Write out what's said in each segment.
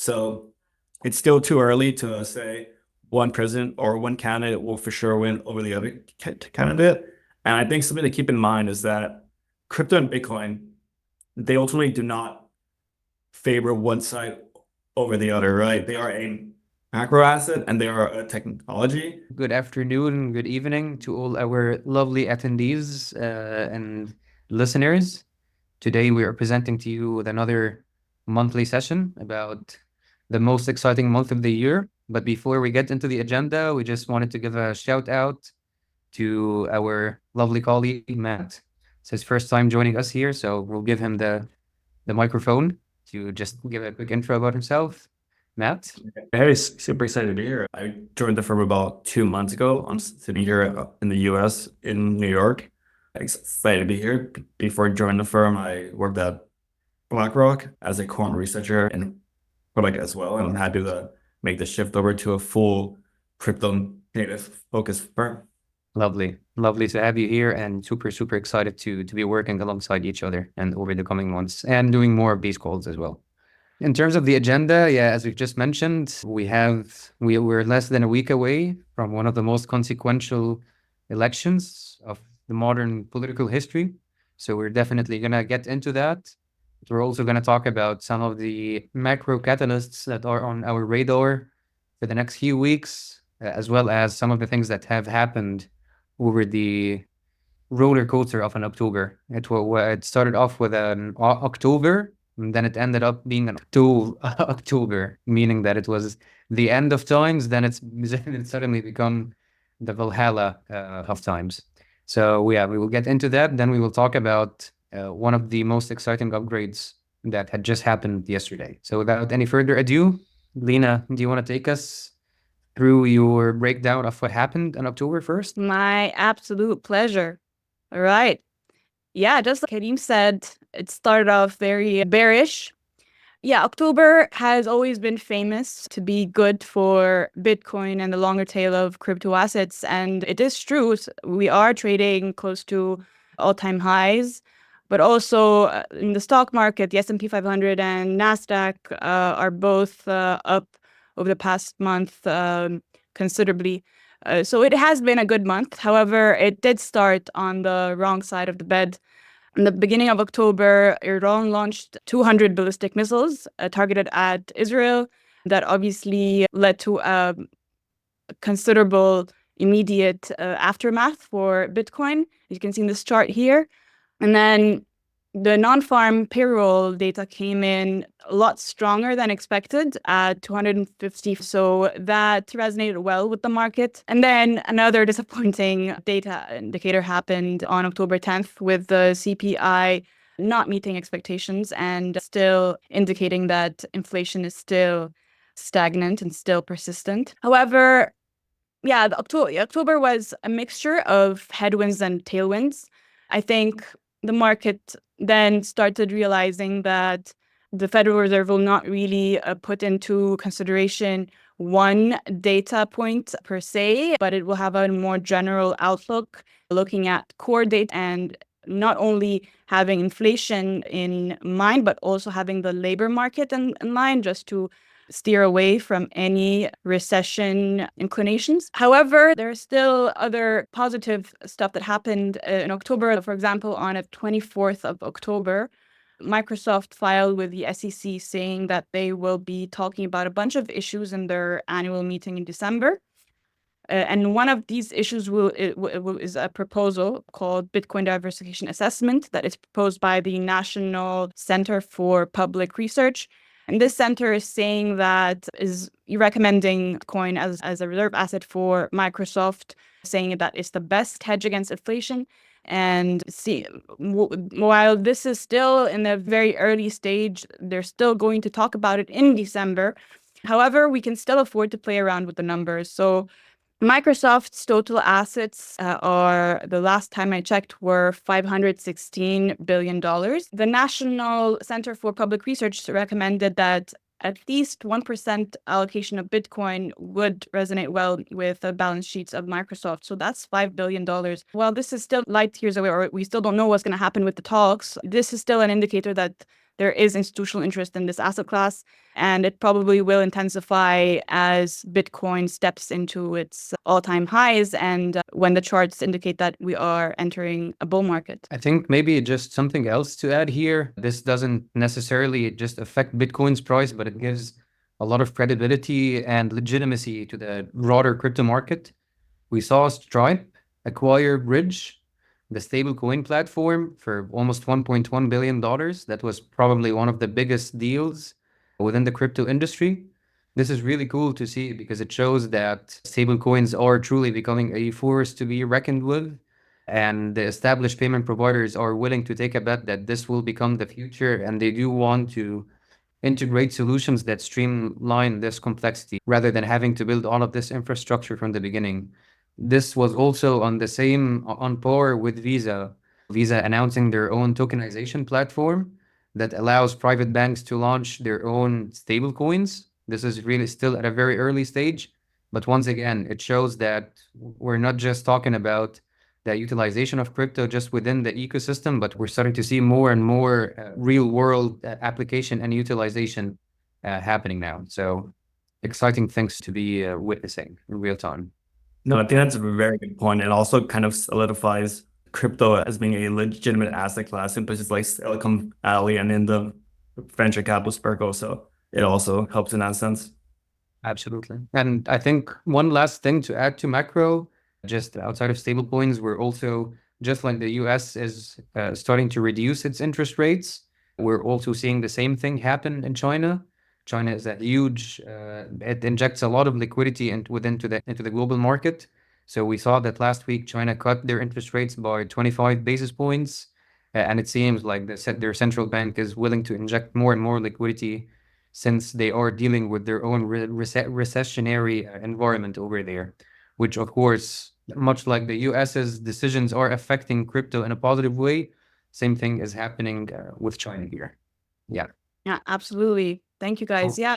So it's still too early to say one president or one candidate will for sure win over the other candidate. And I think something to keep in mind is that crypto and Bitcoin, they ultimately do not favor one side over the other, right? They are a macro asset and they are a technology. Good afternoon, good evening to all our lovely attendees and listeners. Today we are presenting to you with another monthly session about the most exciting month of the year. But before we get into the agenda, we just wanted to give a shout out to our lovely colleague, Matt. It's his first time joining us here, so we'll give him the microphone to just give a quick intro about himself. Matt? Hey, super excited to be here. I joined the firm about 2 months ago. I'm sitting here in the U.S. in New York. Excited to be here. Before joining the firm, I worked at BlackRock as a quant researcher and product as well. And I'm happy to make the shift over to a full crypto native focused firm. Lovely. Lovely to have you here and super, super excited to be working alongside each other and over the coming months and doing more of these calls as well. In terms of the agenda, yeah, as we've just mentioned, we're less than a week away from one of the most consequential elections of the modern political history. So we're definitely going to get into that. We're also going to talk about some of the macro catalysts that are on our radar for the next few weeks, as well as some of the things that have happened over the roller coaster of an October. It started off with an October, and then it ended up being an October, meaning that it was the end of times. Then it suddenly become the Valhalla of times. So yeah, we will get into that. Then we will talk about one of the most exciting upgrades that had just happened yesterday. So without any further ado, Leena, do you want to take us through your breakdown of what happened on October 1st? My absolute pleasure. All right. Yeah, just like Karim said, it started off very bearish. Yeah, October has always been famous to be good for Bitcoin and the longer tail of crypto assets. And it is true, we are trading close to all-time highs. But also in the stock market, the S&P 500 and NASDAQ are both up over the past month considerably. So it has been a good month. However, it did start on the wrong side of the bed. In the beginning of October, Iran launched 200 ballistic missiles targeted at Israel. That obviously led to a considerable immediate aftermath for Bitcoin. You can see in this chart here. And then the non-farm payroll data came in a lot stronger than expected at 250. So that resonated well with the market. And then another disappointing data indicator happened on October 10th with the CPI not meeting expectations and still indicating that inflation is still stagnant and still persistent. However, yeah, October was a mixture of headwinds and tailwinds. I think the market then started realizing that the Federal Reserve will not really put into consideration one data point per se, but it will have a more general outlook looking at core data and not only having inflation in mind, but also having the labor market in mind just to steer away from any recession inclinations. However, there are still other positive stuff that happened in October. For example, on the 24th of October, Microsoft filed with the SEC saying that they will be talking about a bunch of issues in their annual meeting in December. And one of these issues is a proposal called Bitcoin Diversification Assessment that is proposed by the National Center for Public Research. And this center is saying that is recommending Bitcoin as a reserve asset for Microsoft, saying that it's the best hedge against inflation. And while this is still in a very early stage, they're still going to talk about it in December. However, we can still afford to play around with the numbers. So Microsoft's total assets are, the last time I checked, were $516 billion. The National Center for Public Research recommended that at least 1% allocation of Bitcoin would resonate well with the balance sheets of Microsoft. So that's $5 billion. Well, this is still light years away, or we still don't know what's going to happen with the talks. This is still an indicator that there is institutional interest in this asset class, and it probably will intensify as Bitcoin steps into its all-time highs and when the charts indicate that we are entering a bull market. I think maybe just something else to add here. This doesn't necessarily just affect Bitcoin's price, but it gives a lot of credibility and legitimacy to the broader crypto market. We saw Stripe acquire Bridge, the stablecoin platform, for almost $1.1 billion. That was probably one of the biggest deals within the crypto industry. This is really cool to see because it shows that stablecoins are truly becoming a force to be reckoned with. And the established payment providers are willing to take a bet that this will become the future, and they do want to integrate solutions that streamline this complexity rather than having to build all of this infrastructure from the beginning. This was also on par with Visa. Visa announcing their own tokenization platform that allows private banks to launch their own stablecoins. This is really still at a very early stage, but once again, it shows that we're not just talking about the utilization of crypto just within the ecosystem, but we're starting to see more and more real world application and utilization happening now. So exciting things to be witnessing in real time. No, I think that's a very good point. It also kind of solidifies crypto as being a legitimate asset class in places like Silicon Valley and in the venture capital circle. So it also helps in that sense. Absolutely. And I think one last thing to add to macro, just outside of stablecoins, we're also, just like the US is starting to reduce its interest rates, we're also seeing the same thing happen in China. China is a huge, it injects a lot of liquidity into the global market. So we saw that last week, China cut their interest rates by 25 basis points. And it seems like their central bank is willing to inject more and more liquidity since they are dealing with their own recessionary environment over there, which of course, much like the US's decisions are affecting crypto in a positive way, same thing is happening with China here. Yeah. Yeah, absolutely. Thank you, guys. Oh. Yeah.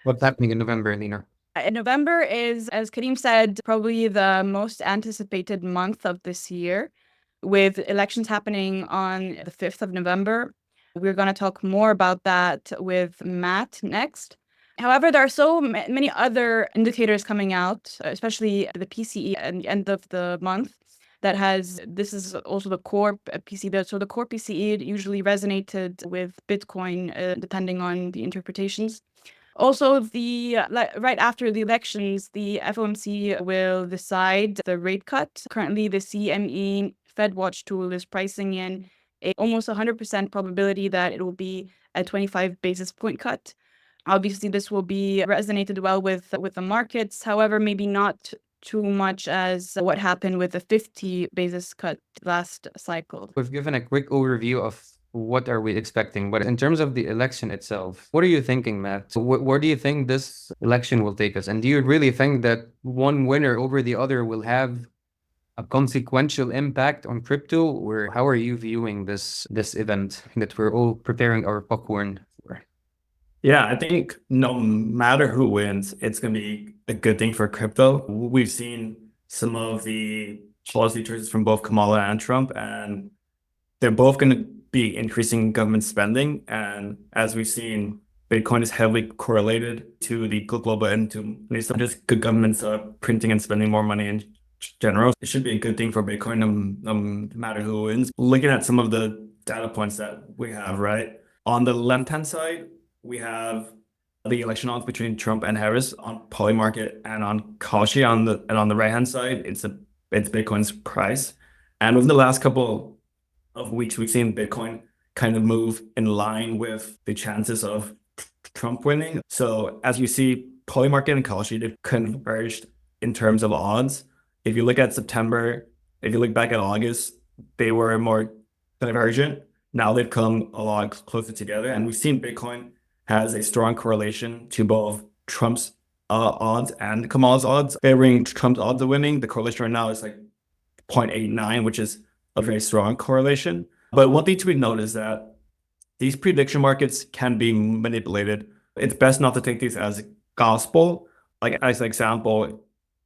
What's happening in November, Leena? In November is, as Karim said, probably the most anticipated month of this year, with elections happening on the 5th of November. We're going to talk more about that with Matt next. However, there are so many other indicators coming out, especially the PCE at the end of the month. This is also the core PCE. So the core PCE usually resonated with Bitcoin, depending on the interpretations. Also, right after the elections, the FOMC will decide the rate cut. Currently, the CME FedWatch tool is pricing in almost 100% probability that it will be a 25 basis point cut. Obviously, this will be resonated well with the markets. However, maybe not too much as what happened with the 50 basis cut last cycle. We've given a quick overview of what are we expecting, but in terms of the election itself, what are you thinking, Matt? Where do you think this election will take us? And do you really think that one winner over the other will have a consequential impact on crypto, or how are you viewing this event that we're all preparing our popcorn for? Yeah, I think no matter who wins, it's going to be a good thing for crypto. We've seen some of the policy choices from both Kamala and Trump, and they're both going to be increasing government spending. And as we've seen, Bitcoin is heavily correlated to the global end, to it's not just good governments printing and spending more money in general. It should be a good thing for Bitcoin, no matter who wins. Looking at some of the data points that we have, right? On the left-hand side, we have the election odds between Trump and Harris on Polymarket and on Kalshi. On the right-hand side, it's Bitcoin's price. And within the last couple of weeks, we've seen Bitcoin kind of move in line with the chances of Trump winning. So as you see, Polymarket and Kalshi, they've converged in terms of odds. If you look at September, if you look back at August, they were more divergent. Now they've come a lot closer together, and we've seen Bitcoin has a strong correlation to both Trump's odds and Kamala's odds, favoring Trump's odds of winning. The correlation right now is like 0.89, which is a very strong correlation. But one thing to be noted is that these prediction markets can be manipulated. It's best not to take these as gospel. Like as an example,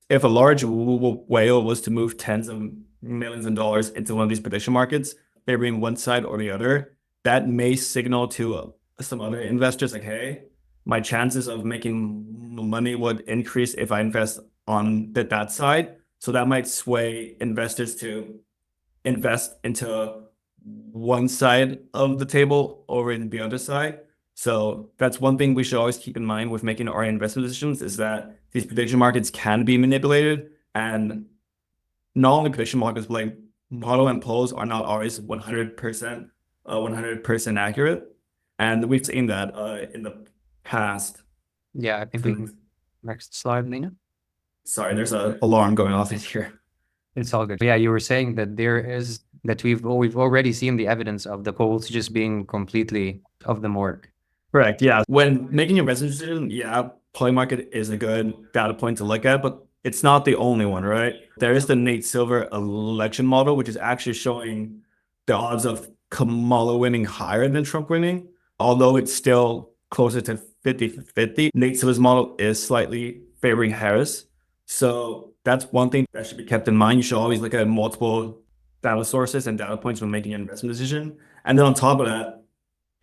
if a large whale was to move tens of millions of dollars into one of these prediction markets, favoring one side or the other, that may signal to some other investors like, hey, my chances of making money would increase if I invest on that side. So that might sway investors to invest into one side of the table over in the other side. So that's one thing we should always keep in mind with making our investment decisions, is that these prediction markets can be manipulated, and not only prediction markets, but like model and polls are not always 100% accurate. And we've seen that in the past. Yeah, I think we can. Next slide, Leena. Sorry, there's an alarm going off in here. It's all good. Yeah, you were saying that we've already seen the evidence of the polls just being completely off the mark. Correct. Yeah. When making your investment decision, yeah, poly market is a good data point to look at, but it's not the only one, right? There is the Nate Silver election model, which is actually showing the odds of Kamala winning higher than Trump winning, although it's still closer to 50-50. Nate Silver's model is slightly favoring Harris. So that's one thing that should be kept in mind. You should always look at multiple data sources and data points when making an investment decision. And then on top of that,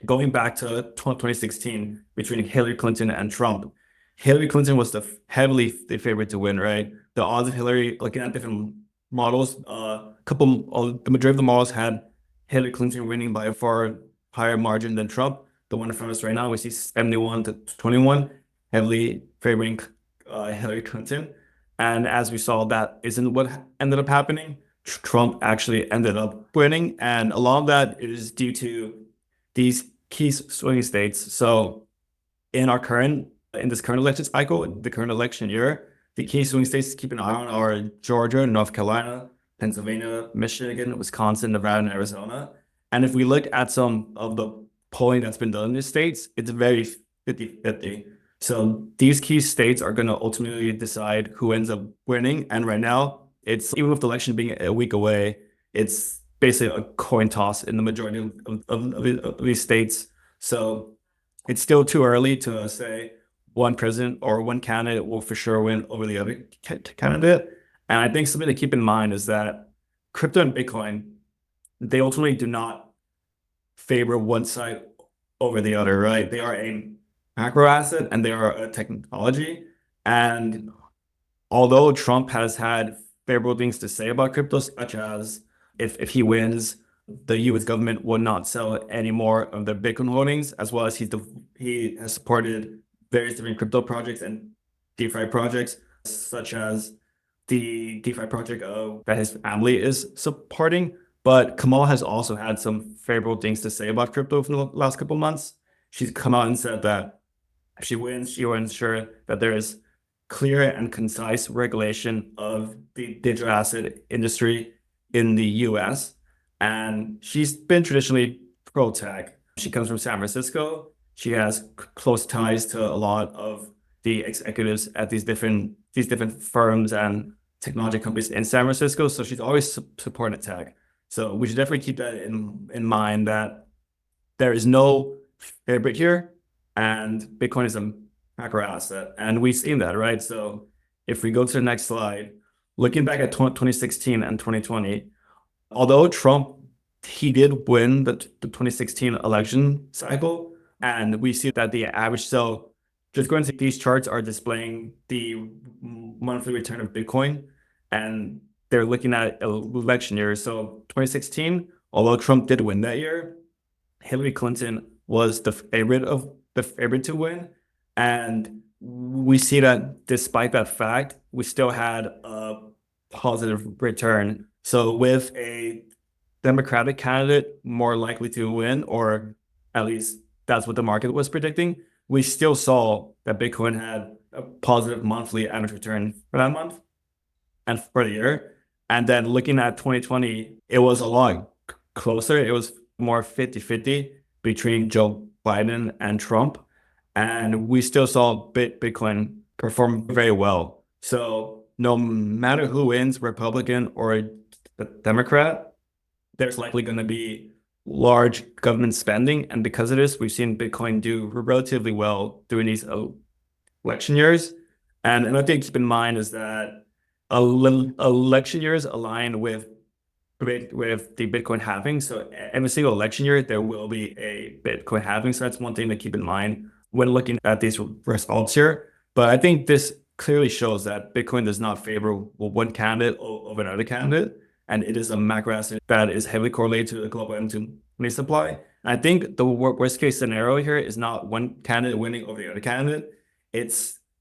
going back to 2016 between Hillary Clinton and Trump, Hillary Clinton was heavily the favorite to win, right? The odds of Hillary, looking at different models, the majority of the models had Hillary Clinton winning by a far higher margin than Trump. The one in front of us right now, we see 71-21, heavily favoring Hillary Clinton. And as we saw, that isn't what ended up happening. Trump actually ended up winning, and a lot of that is due to these key swing states. So in this current election cycle, the current election year, the key swing states to keep an eye on are Georgia, North Carolina, Pennsylvania, Michigan, Wisconsin, Nevada, and Arizona. And if we look at some of the polling that's been done in these states, it's very 50-50. So these key states are going to ultimately decide who ends up winning. And right now, it's, even with the election being a week away, it's basically a coin toss in the majority of these states. So it's still too early to say one president or one candidate will for sure win over the other candidate. And I think something to keep in mind is that crypto and Bitcoin, they ultimately do not favor one side over the other, right? They are a macro asset and they are a technology. And although Trump has had favorable things to say about crypto, such as if he wins, the U.S. government will not sell any more of their Bitcoin holdings, as well as he has supported various different crypto projects and DeFi projects, such as the DeFi project that his family is supporting. But Kamala has also had some favorable things to say about crypto for the last couple of months. She's come out and said that if she wins, she will ensure that there is clear and concise regulation of the digital asset industry in the US. And she's been traditionally pro-tech. She comes from San Francisco. She has close ties to a lot of the executives at these different firms and technology companies in San Francisco. So she's always supported tech. So we should definitely keep that in mind, that there is no favorite here, and Bitcoin is a macro asset. And we've seen that, right? So if we go to the next slide, looking back at 2016 and 2020, although Trump, he did win the 2016 election cycle, and we see that the average, so just going to these charts are displaying the monthly return of Bitcoin, and they're looking at election years. So 2016, although Trump did win that year, Hillary Clinton was the favorite to win. And we see that despite that fact, we still had a positive return. So with a Democratic candidate more likely to win, or at least that's what the market was predicting, we still saw that Bitcoin had a positive monthly average return for that month and for the year. And then looking at 2020, it was a lot closer. It was more 50-50 between Joe Biden and Trump. And we still saw Bitcoin perform very well. So no matter who wins, Republican or Democrat, there's likely going to be large government spending. And because of this, we've seen Bitcoin do relatively well during these election years. And another thing to keep in mind is that election years align with with the Bitcoin halving. So every single election year, there will be a Bitcoin halving. So that's one thing to keep in mind when looking at these results here. But I think this clearly shows that Bitcoin does not favor one candidate over another candidate. And it is a macro asset that is heavily correlated to the global energy supply. And I think the worst case scenario here is not one candidate winning over the other candidate. It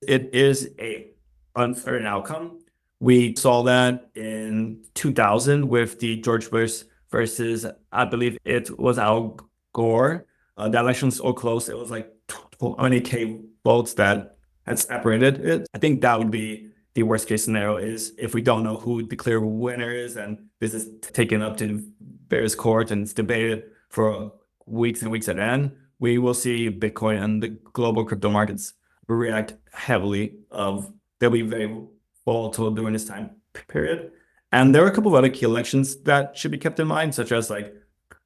is a uncertain outcome. We saw that in 2000 with the George Bush versus, I believe it was Al Gore. The election was so close, it was like 20K votes that had separated it. I think that would be the worst case scenario, is if we don't know who the clear winner is and this is taken up to various courts and it's debated for weeks and weeks at end, we will see Bitcoin and the global crypto markets react heavily. They'll be very volatile during this time period. And there are a couple of other key elections that should be kept in mind, such as like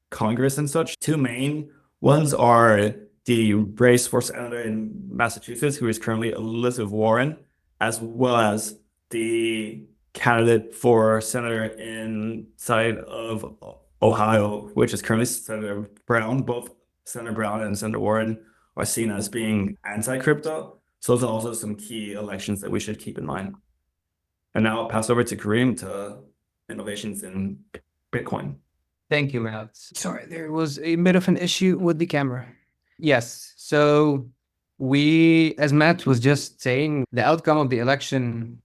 Congress and such. Two main ones are the race for senator in Massachusetts, who is currently Elizabeth Warren, as well as the candidate for senator inside of Ohio, which is currently Senator Brown. Both Senator Brown and Senator Warren are seen as being anti-crypto. So those are also some key elections that we should keep in mind. And now I'll pass over to Karim to innovations in Bitcoin. Thank you, Matt. Sorry, there was a bit of an issue with the camera. Yes, so as Matt was just saying, the outcome of the election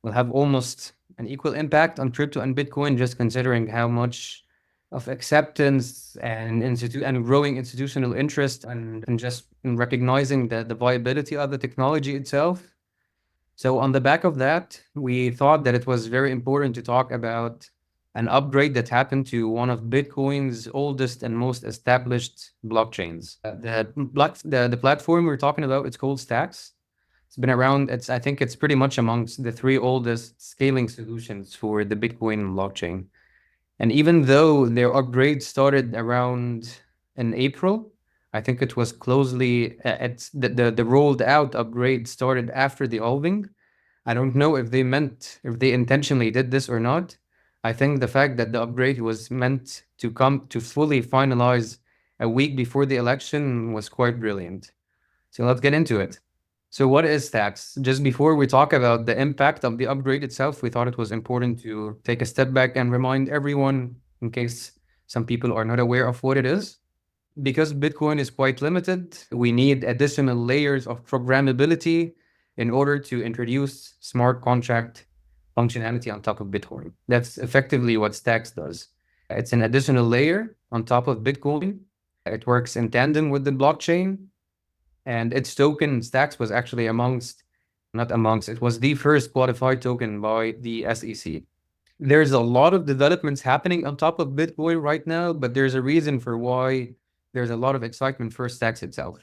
will have almost an equal impact on crypto and Bitcoin, just considering how much of acceptance and growing institutional interest and just in recognizing the viability of the technology itself. So on the back of that, we thought that it was very important to talk about an upgrade that happened to one of Bitcoin's oldest and most established blockchains. The platform we're talking about, it's called Stacks. It's been around. I think it's pretty much amongst the three oldest scaling solutions for the Bitcoin blockchain. And even though their upgrade started around in April, I think it was closely the rolled out upgrade started after the halving. I don't know if they intentionally did this or not. I think the fact that the upgrade was meant to come to fully finalize a week before the election was quite brilliant. So let's get into it. So what is Stacks? Just before we talk about the impact of the upgrade itself, we thought it was important to take a step back and remind everyone, in case some people are not aware of what it is. Because Bitcoin is quite limited, we need additional layers of programmability in order to introduce smart contract functionality on top of Bitcoin. That's effectively what Stacks does. It's an additional layer on top of Bitcoin. It works in tandem with the blockchain. And its token, Stacks, was actually it was the first qualified token by the SEC. There's a lot of developments happening on top of Bitcoin right now, but there's a reason for why there's a lot of excitement for Stacks itself.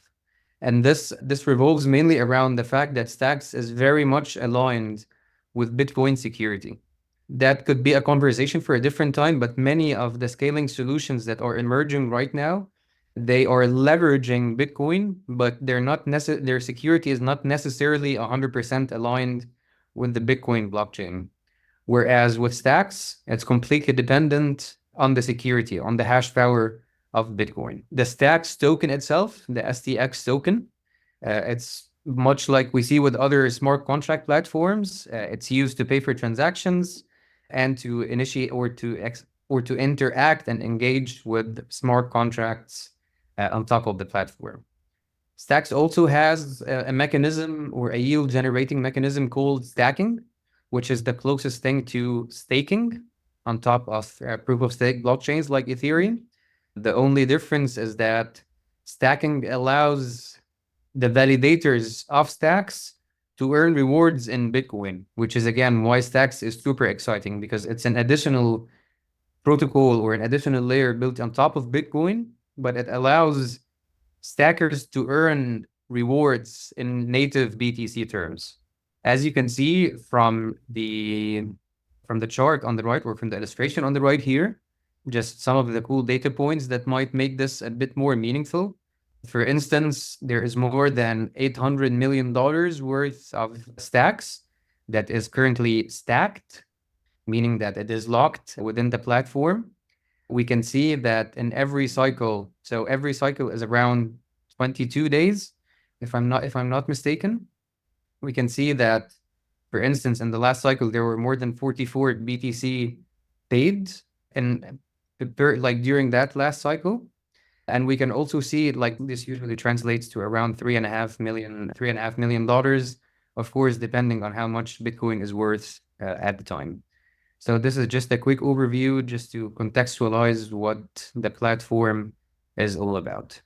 And this revolves mainly around the fact that Stacks is very much aligned with Bitcoin security. That could be a conversation for a different time, but many of the scaling solutions that are emerging right now, they are leveraging Bitcoin, but their security is not necessarily 100% aligned with the Bitcoin blockchain. Whereas with Stacks, it's completely dependent on the security, on the hash power of Bitcoin. The Stacks token itself, the STX token, it's much like we see with other smart contract platforms. It's used to pay for transactions and to initiate or to interact and engage with smart contracts on top of the platform. Stacks also has a mechanism or a yield generating mechanism called stacking, which is the closest thing to staking on top of proof of stake blockchains like Ethereum. The only difference is that stacking allows the validators of Stacks to earn rewards in Bitcoin, which is again why Stacks is super exciting, because it's an additional protocol or an additional layer built on top of Bitcoin, but it allows stackers to earn rewards in native BTC terms. As you can see from the chart on the right, or from the illustration on the right here, just some of the cool data points that might make this a bit more meaningful. For instance, there is more than $800 million worth of Stacks that is currently stacked. meaning that it is locked within the platform. We can see that in every cycle, so every cycle is around 22 days, if I'm not mistaken. We can see that, for instance, in the last cycle, there were more than 44 BTC paid, and like during that last cycle. And we can also see like this usually translates to around $3.5 million, of course, depending on how much Bitcoin is worth at the time. So this is just a quick overview just to contextualize what the platform is all about.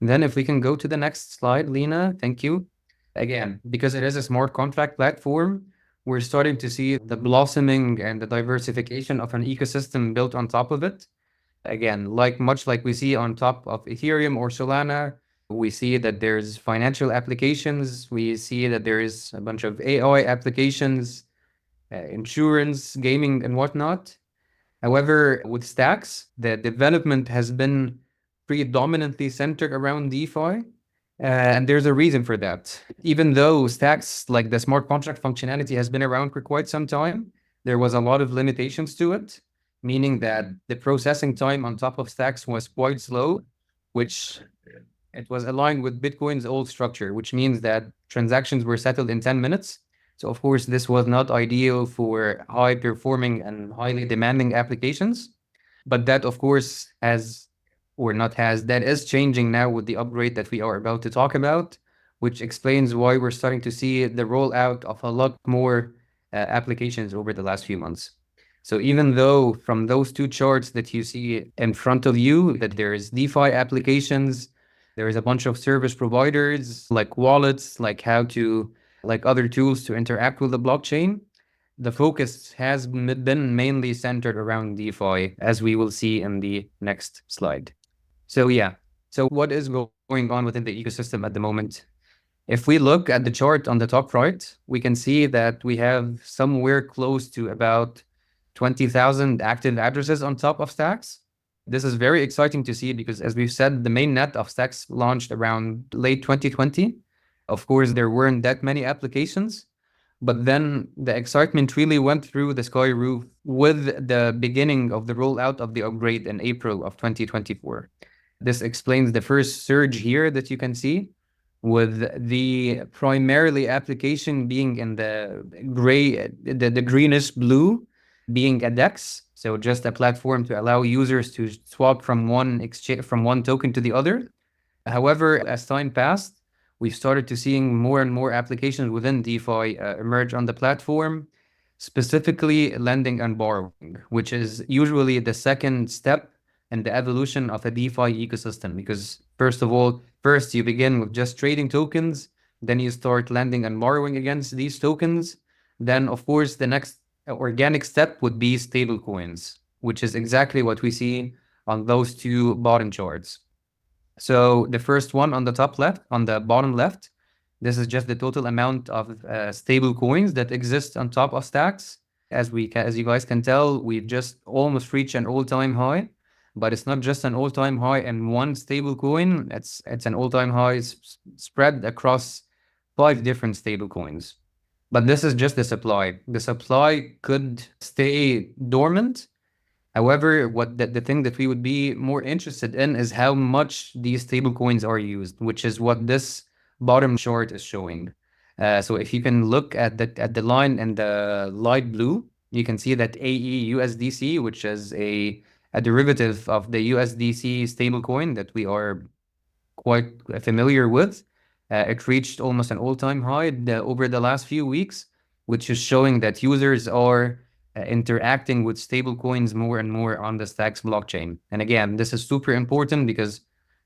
Then if we can go to the next slide, Leena, thank you. Again, because it is a smart contract platform, we're starting to see the blossoming and the diversification of an ecosystem built on top of it. Again, much like we see on top of Ethereum or Solana, we see that there's financial applications. We see that there is a bunch of AI applications, insurance, gaming, and whatnot. However, with Stacks, the development has been predominantly centered around DeFi. And there's a reason for that. Even though Stacks, like the smart contract functionality, has been around for quite some time, there was a lot of limitations to it, meaning that the processing time on top of Stacks was quite slow, which it was aligned with Bitcoin's old structure, which means that transactions were settled in 10 minutes. So of course, this was not ideal for high performing and highly demanding applications. But that, of course, that is changing now with the upgrade that we are about to talk about, which explains why we're starting to see the rollout of a lot more applications over the last few months. So even though from those two charts that you see in front of you, that there is DeFi applications, there is a bunch of service providers like wallets, like other tools to interact with the blockchain, the focus has been mainly centered around DeFi, as we will see in the next slide. So yeah, so what is going on within the ecosystem at the moment? If we look at the chart on the top right, we can see that we have somewhere close to about 20,000 active addresses on top of Stacks. This is very exciting to see because, as we've said, the main net of Stacks launched around late 2020. Of course, there weren't that many applications, but then the excitement really went through the sky roof with the beginning of the rollout of the upgrade in April of 2024. This explains the first surge here that you can see, with the primarily application being in the greenish blue, being a DEX, so just a platform to allow users to swap from one token to the other. However, as time passed, we've started to seeing more and more applications within DeFi emerge on the platform, specifically lending and borrowing, which is usually the second step in the evolution of a DeFi ecosystem. Because first you begin with just trading tokens, then you start lending and borrowing against these tokens. Then, of course, the next organic step would be stable coins, which is exactly what we see on those two bottom charts. So the first one on the top left, on the bottom left, this is just the total amount of stable coins that exist on top of Stacks. As you guys can tell, we've just almost reached an all-time high, but it's not just an all-time high in one stable coin. It's an all-time high spread across 5 different stable coins. But this is just the supply. The supply could stay dormant. However, the thing that we would be more interested in is how much these stablecoins are used, which is what this bottom chart is showing. So if you can look at the line in the light blue, you can see that AE-USDC, which is a derivative of the USDC stablecoin that we are quite familiar with. It reached almost an all-time high over the last few weeks, which is showing that users are interacting with stablecoins more and more on the Stacks blockchain. And again, this is super important because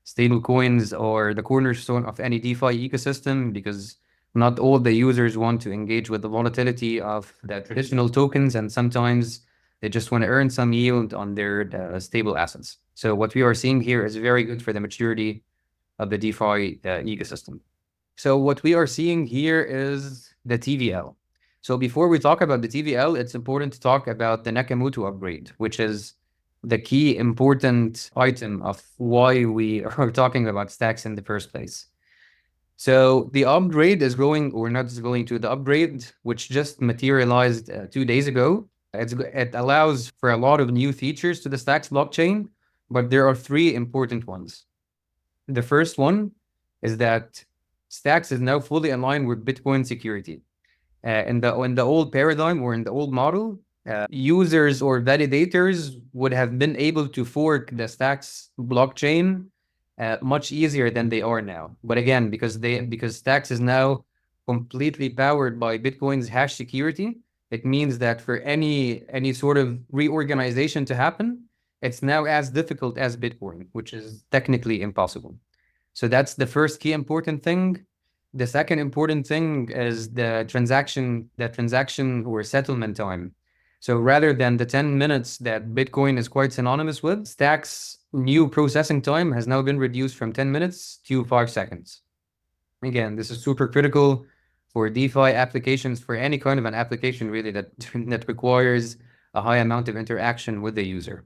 stablecoins are the cornerstone of any DeFi ecosystem, because not all the users want to engage with the volatility of the traditional tokens, and sometimes they just want to earn some yield on their stable assets. So what we are seeing here is very good for the maturity of the DeFi ecosystem. So what we are seeing here is the TVL. So before we talk about the TVL, it's important to talk about the Nakamoto upgrade, which is the key important item of why we are talking about Stacks in the first place. So the upgrade is the upgrade, which just materialized 2 days ago, It allows for a lot of new features to the Stacks blockchain, but there are three important ones. The first one is that Stacks is now fully aligned with Bitcoin security. In the old paradigm, or in the old model, users or validators would have been able to fork the Stacks blockchain much easier than they are now. But again, because Stacks is now completely powered by Bitcoin's hash security, it means that for any sort of reorganization to happen, it's now as difficult as Bitcoin, which is technically impossible. So that's the first key important thing. The second important thing is the transaction or settlement time. So rather than the 10 minutes that Bitcoin is quite synonymous with, Stacks' new processing time has now been reduced from 10 minutes to 5 seconds. Again, this is super critical for DeFi applications, for any kind of an application really that requires a high amount of interaction with the user.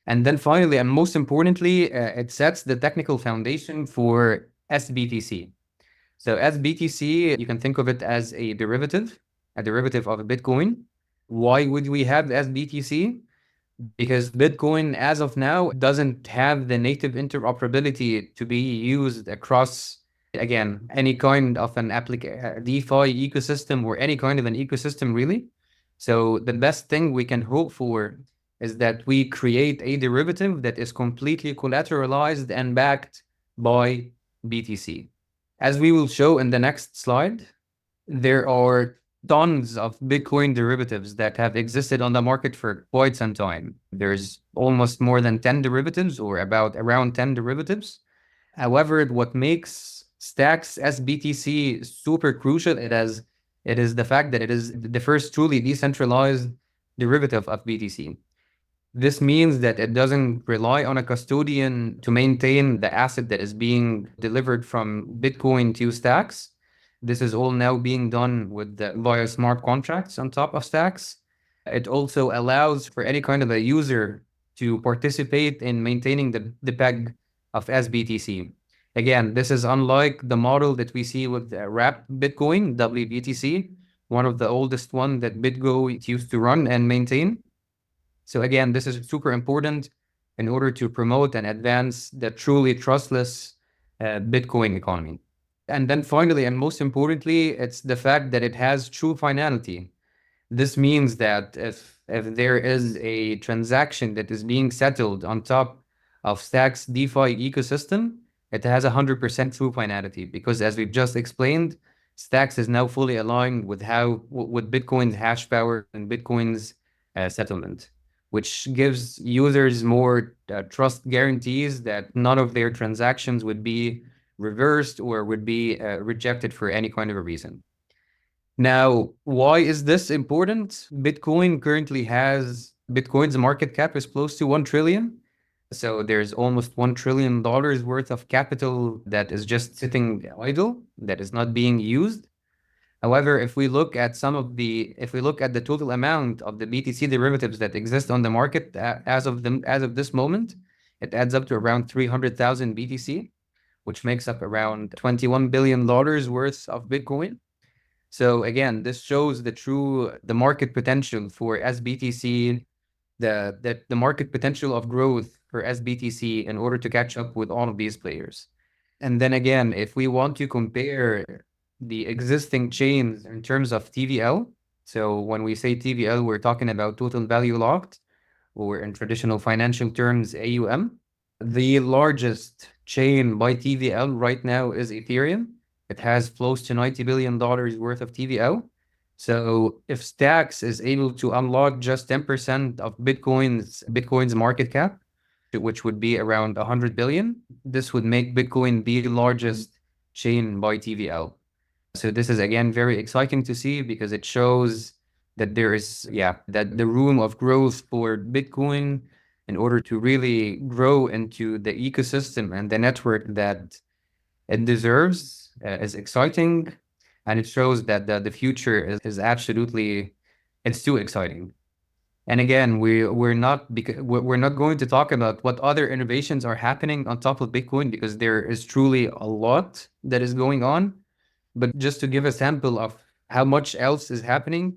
And then finally, and most importantly, it sets the technical foundation for SBTC. So SBTC, you can think of it as a derivative of Bitcoin. Why would we have SBTC? Because Bitcoin, as of now, doesn't have the native interoperability to be used across, again, any kind of an DeFi ecosystem, or any kind of an ecosystem, really. So the best thing we can hope for is that we create a derivative that is completely collateralized and backed by BTC. As we will show in the next slide, there are tons of Bitcoin derivatives that have existed on the market for quite some time. There's almost more than 10 derivatives, or around 10 derivatives. However, what makes Stacks SBTC super crucial, it is the fact that it is the first truly decentralized derivative of BTC. This means that it doesn't rely on a custodian to maintain the asset that is being delivered from Bitcoin to Stacks. This is all now being done via smart contracts on top of Stacks. It also allows for any kind of a user to participate in maintaining the peg of SBTC. Again, this is unlike the model that we see with wrapped Bitcoin, WBTC, one of the oldest one that BitGo used to run and maintain. So again, this is super important in order to promote and advance the truly trustless Bitcoin economy. And then finally, and most importantly, it's the fact that it has true finality. This means that if there is a transaction that is being settled on top of Stacks DeFi ecosystem, it has 100% true finality, because as we've just explained, Stacks is now fully aligned with Bitcoin's hash power and Bitcoin's settlement, which gives users more trust guarantees that none of their transactions would be reversed or would be rejected for any kind of a reason. Now, why is this important? Bitcoin's market cap is close to 1 trillion. So there's almost $1 trillion worth of capital that is just sitting idle, that is not being used. However, if we look at the total amount of the BTC derivatives that exist on the market as of this moment, it adds up to around 300,000 BTC, which makes up around $21 billion worth of Bitcoin. So again, this shows the market potential for SBTC, the market potential of growth for SBTC in order to catch up with all of these players. And then again, if we want to compare the existing chains in terms of TVL, so when we say TVL, we're talking about total value locked, or in traditional financial terms, AUM. The largest chain by TVL right now is Ethereum. It has close to $90 billion worth of TVL. So if Stacks is able to unlock just 10% of Bitcoin's market cap, which would be around 100 billion, this would make Bitcoin the largest chain by TVL. So this is again very exciting to see, because it shows that there is that the room of growth for Bitcoin in order to really grow into the ecosystem and the network that it deserves is exciting, and it shows that the future is absolutely, it's too exciting. And again, we're not going to talk about what other innovations are happening on top of Bitcoin, because there is truly a lot that is going on. But just to give a sample of how much else is happening,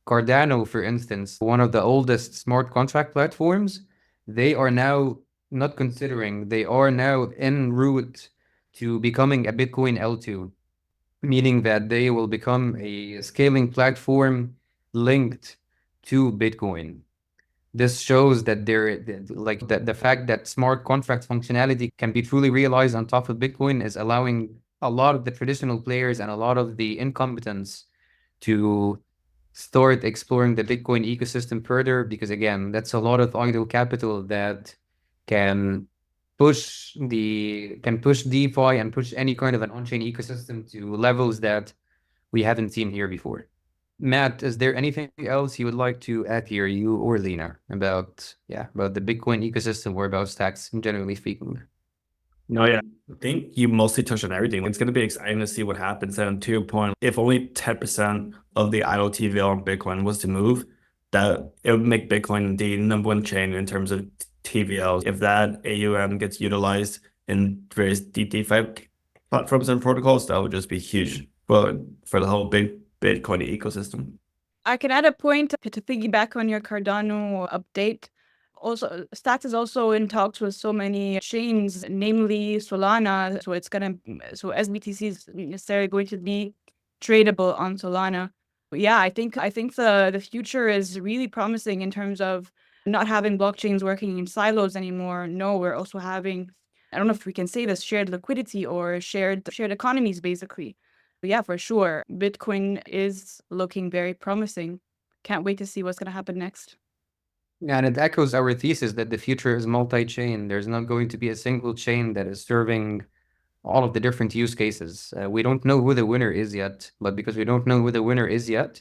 Cardano, for instance, one of the oldest smart contract platforms, they are now not considering, they are now en route to becoming a Bitcoin L2, meaning that they will become a scaling platform linked to Bitcoin. This shows that the fact that smart contract functionality can be truly realized on top of Bitcoin is allowing a lot of the traditional players and a lot of the incompetents to start exploring the Bitcoin ecosystem further, because again, that's a lot of idle capital that can push DeFi and push any kind of an on-chain ecosystem to levels that we haven't seen here before. Matt, is there anything else you would like to add here, you or Leena, about the Bitcoin ecosystem or about stacks generally speaking? No, yeah, I think you mostly touched on everything. It's going to be exciting to see what happens. And to your point, if only 10% of the IoT veil on Bitcoin was to move, that it would make Bitcoin the #1 chain in terms of TVLs. If that AUM gets utilized in various DeFi platforms and protocols, that would just be huge for the whole big Bitcoin ecosystem. I can add a point to piggyback on your Cardano update. Also, Stacks is also in talks with so many chains, namely Solana. So SBTC is necessarily going to be tradable on Solana. But yeah, I think the future is really promising in terms of not having blockchains working in silos anymore. No, we're also having, I don't know if we can say this, shared liquidity or shared economies, basically. But yeah, for sure, Bitcoin is looking very promising. Can't wait to see what's going to happen next. And it echoes our thesis that the future is multi-chain. There's not going to be a single chain that is serving all of the different use cases. We don't know who the winner is yet, but because we don't know who the winner is yet,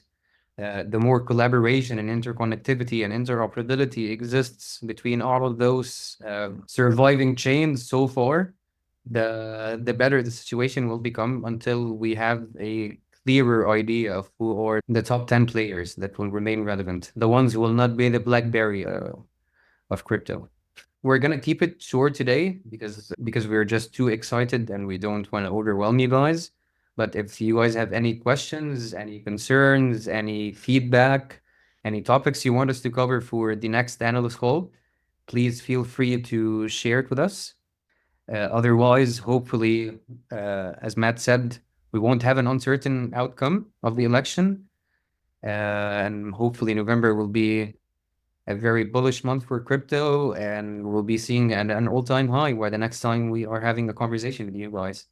the more collaboration and interconnectivity and interoperability exists between all of those surviving chains so far, the better the situation will become until we have a clearer idea of who are the top 10 players that will remain relevant, the ones who will not be the BlackBerry of crypto. We're gonna keep it short today because we're just too excited and we don't want to overwhelm you guys. But if you guys have any questions, any concerns, any feedback, any topics you want us to cover for the next analyst call, please feel free to share it with us. Otherwise, hopefully, as Matt said, we won't have an uncertain outcome of the election. And hopefully November will be a very bullish month for crypto, and we'll be seeing an all-time high by the next time we are having a conversation with you guys.